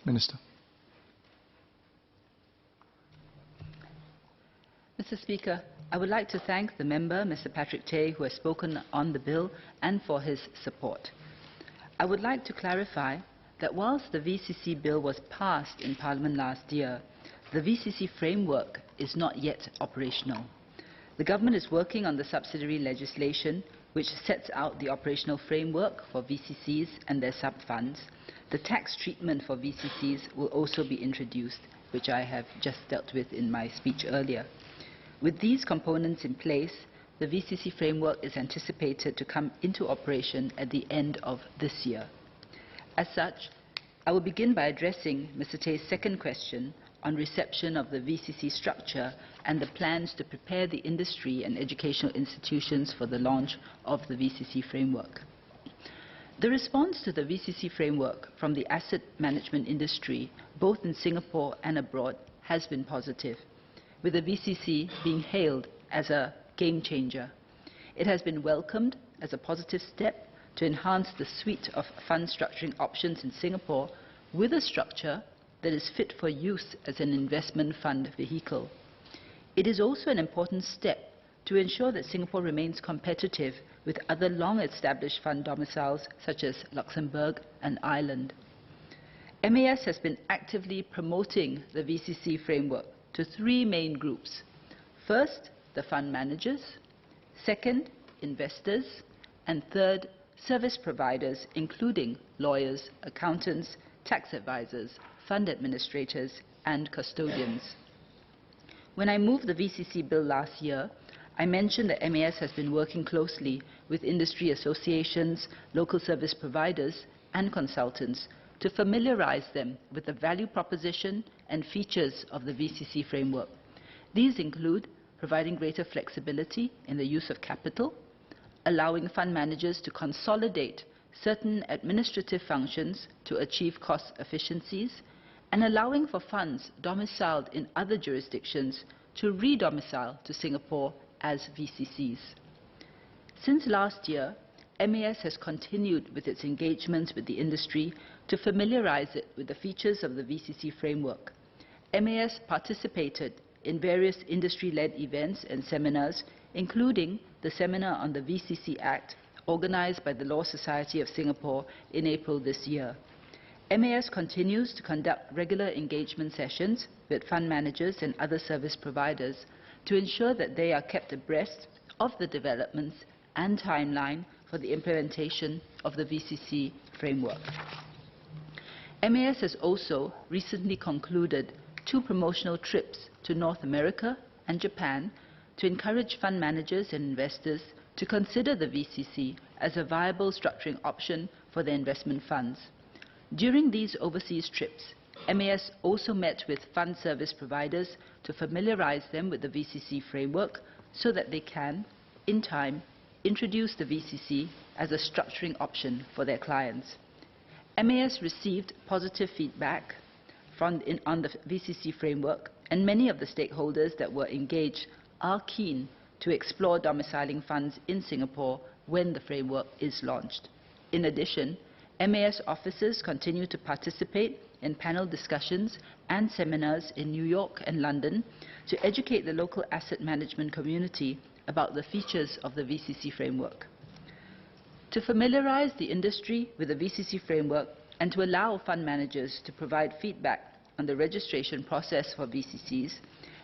Minister. Mr. Speaker, I would like to thank the member, Mr. Patrick Tay, who has spoken on the bill and for his support. I would like to clarify that whilst the VCC bill was passed in Parliament last year, the VCC framework is not yet operational. The government is working on the subsidiary legislation which sets out the operational framework for VCCs and their sub-funds. The tax treatment for VCCs will also be introduced, which I have just dealt with in my speech earlier. With these components in place, the VCC framework is anticipated to come into operation at the end of this year. As such, I will begin by addressing Mr. Tay's second question on reception of the VCC structure and the plans to prepare the industry and educational institutions for the launch of the VCC framework. The response to the VCC framework from the asset management industry, both in Singapore and abroad, has been positive, with the VCC being hailed as a game changer. It has been welcomed as a positive step to enhance the suite of fund structuring options in Singapore with a structure that is fit for use as an investment fund vehicle. It is also an important step to ensure that Singapore remains competitive with other long-established fund domiciles such as Luxembourg and Ireland. MAS has been actively promoting the VCC framework to three main groups. First, the fund managers. Second, investors. And third, service providers, including lawyers, accountants, tax advisors, fund administrators, and custodians. When I moved the VCC bill last year, I mentioned that MAS has been working closely with industry associations, local service providers, and consultants to familiarize them with the value proposition and features of the VCC framework. These include providing greater flexibility in the use of capital, allowing fund managers to consolidate certain administrative functions to achieve cost efficiencies, and allowing for funds domiciled in other jurisdictions to re-domicile to Singapore as VCCs. Since last year, MAS has continued with its engagements with the industry to familiarize it with the features of the VCC framework. MAS participated in various industry-led events and seminars, including the seminar on the VCC Act, organized by the Law Society of Singapore in April this year. MAS continues to conduct regular engagement sessions with fund managers and other service providers to ensure that they are kept abreast of the developments and timeline for the implementation of the VCC framework. MAS has also recently concluded 2 promotional trips to North America and Japan to encourage fund managers and investors to consider the VCC as a viable structuring option for their investment funds. During these overseas trips, MAS also met with fund service providers to familiarize them with the VCC framework so that they can, in time, introduce the VCC as a structuring option for their clients. MAS received positive feedback on the VCC framework, and many of the stakeholders that were engaged are keen to explore domiciling funds in Singapore when the framework is launched. In addition, MAS officers continue to participate in panel discussions and seminars in New York and London to educate the local asset management community about the features of the VCC framework. To familiarize the industry with the VCC framework and to allow fund managers to provide feedback on the registration process for VCCs,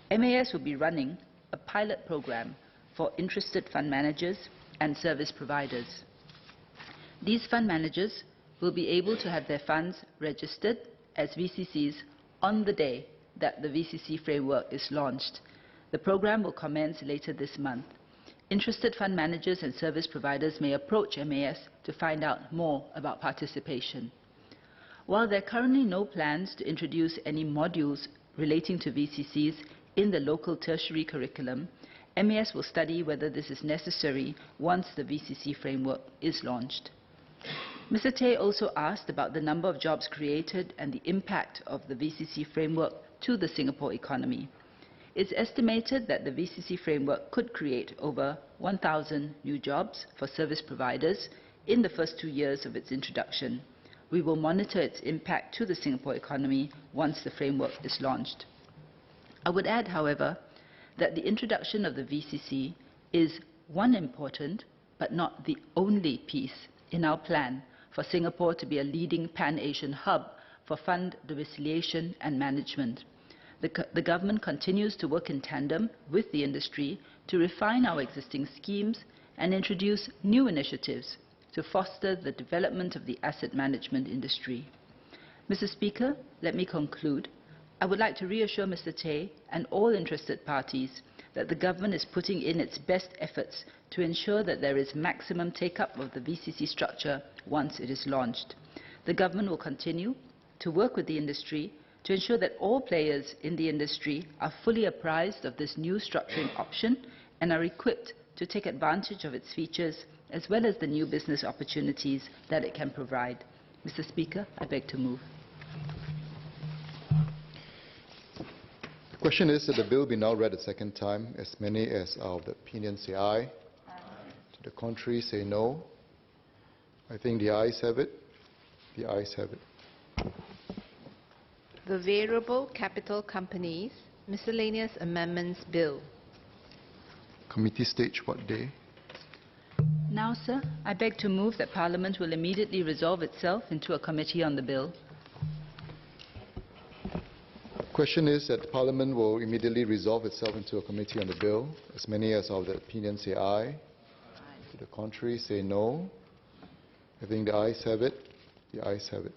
MAS will be running a pilot program for interested fund managers and service providers. These fund managers will be able to have their funds registered as VCCs on the day that the VCC framework is launched. The program will commence later this month. Interested fund managers and service providers may approach MAS to find out more about participation. While there are currently no plans to introduce any modules relating to VCCs in the local tertiary curriculum, MAS will study whether this is necessary once the VCC framework is launched. Mr. Tay also asked about the number of jobs created and the impact of the VCC framework to the Singapore economy. It's estimated that the VCC framework could create over 1,000 new jobs for service providers in the first 2 years of its introduction. we will monitor its impact to the Singapore economy once the framework is launched. I would add, however, that the introduction of the VCC is one important but not the only piece in our plan for Singapore to be a leading pan-Asian hub for fund domiciliation and management. The government continues to work in tandem with the industry to refine our existing schemes and introduce new initiatives to foster the development of the asset management industry. Mr. Speaker, let me conclude. I would like to reassure Mr. Tay and all interested parties that the government is putting in its best efforts to ensure that there is maximum take-up of the VCC structure once it is launched. The government will continue to work with the industry to ensure that all players in the industry are fully apprised of this new structuring option and are equipped to take advantage of its features as well as the new business opportunities that it can provide. Mr. Speaker, I beg to move. The question is that the bill be now read a second time. As many as are of the opinion say aye. Aye. To the contrary, say no. I think the ayes have it. The ayes have it. The Variable Capital Companies Miscellaneous Amendments Bill. Committee stage what day? Now, sir, I beg to move that Parliament will immediately resolve itself into a committee on the bill. The question is that Parliament will immediately resolve itself into a committee on the bill. As many as are of the opinion say aye. Aye. To the contrary, say no. I think the ayes have it. The ayes have it.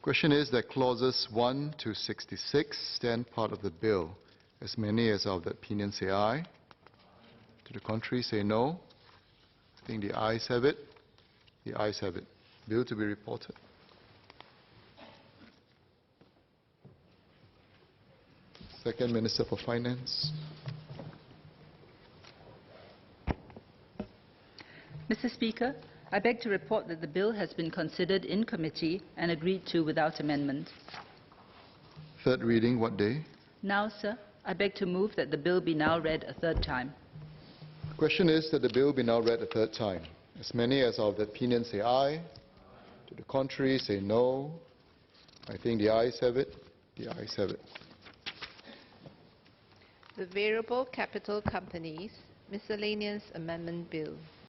The question is that clauses 1 to 66 stand part of the bill. As many as are of the opinion say aye. To the contrary, say no. I think the ayes have it. The ayes have it. Bill to be reported. Second Minister for Finance. Mr. Speaker, I beg to report that the bill has been considered in committee and agreed to without amendment. Third reading, what day? Now, sir, I beg to move that the bill be now read a third time. The question is that the bill be now read a third time. As many as are of the opinion say aye. To the contrary, say no. I think the ayes have it. The ayes have it. The Variable Capital Companies Miscellaneous Amendment Bill.